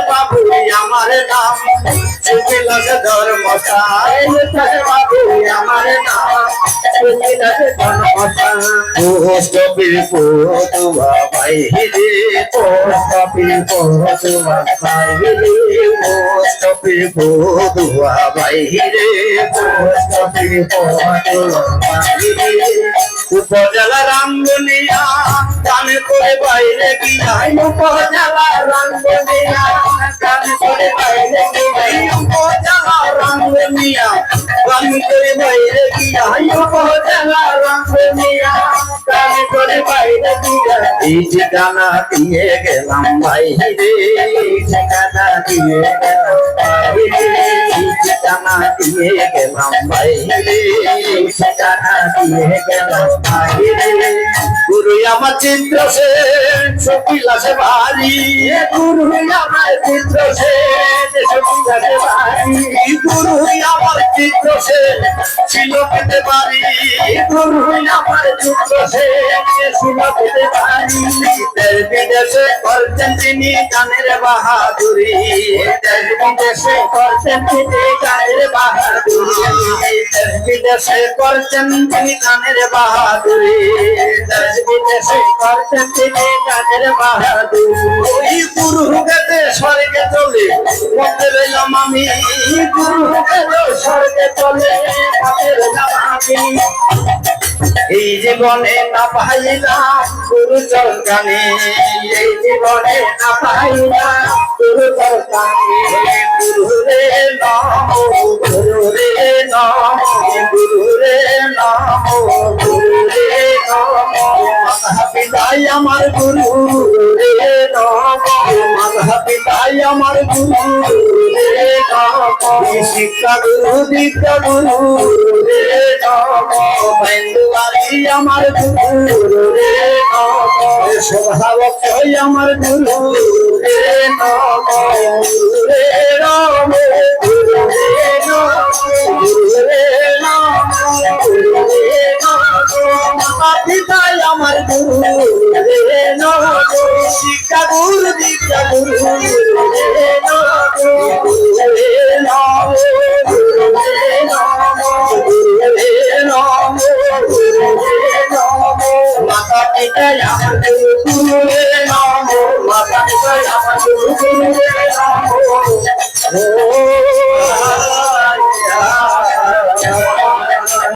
বাবু আমার নাম ধর্মশাই বাবু আমার নাম পোস্ট অফিস পড়ুয়া বাইরে পোস্ট অফিস পড়ুয়া বাইরে পোস্ট অফিস পড়ুয়া বাইরে পোস্ট অফিস পড়ুয়া বাইরে উপজেলা রাঙ্গুনিয়া কানে করে বাইরে গিয়া উপজেলা রাঙ্গুনিয়া কানে করে বাইরে গিয়া উপজেলা রাঙ্গুনিয়া কানে করে বাইরে গিয়া উপজেলা রাঙ্গুনিয়া কানে করে বাইরে গিয়া এই ঠিকানা দিয়ে গেলাম বাইরে এই ঠিকানা দিয়ে গেলাম বাইরে এই ঠিকানা দিয়ে গেলাম বাইরে এই ঠিকানা দিয়ে গেলাম গুরু আমার চিত্র সে সপিলাসে ভারী গুরু আমার চিত্র সে সপিলাসে ভারী গুরু আমার চিত্র সে ছিল পেতে পারি গুরু আমার চিত্র সে ছিল পেতে পারি দেশ বিদেশে করছেন তিনি গানের বাহাদুরি দেশ বিদেশে করছেন তিনি গানের বাহাদুরি দেশ বিদেশে করছেন তিনি গানের বাহাদুরি দেশ বিদেশে করছেন তিনি গানের বাহাদুরি ওই গুরু গেতে স্বর্গে চলে মধ্যে রইলাম আমি গুরু গেতে স্বর্গে চলে মধ্যে রইলাম আমি এই জীবনে না পাইলাম গুরু চরকানে এই জীবনে না পাইলাম গুরু চরকানে গুরু রে নাম গুরু রে নাম গুরু রে নাম গুরু রে নাম মাতা পিতাই আমার গুরু রে নাম মাতা পিতাই আমার গুরু রে নাম শিক্ষা গুরু দীক্ষা গুরু রে নাম আমার গুরু রে স্বভাবক আমার গুরু রে রাম গুরু রে মাতা পিতাই আমার গুরু রে শিক্ষা গুরু দীক্ষা গুরু মাতা পিতাই আমার গুরু রে নাম মাতা পিতাই আমার গুরু রে নাম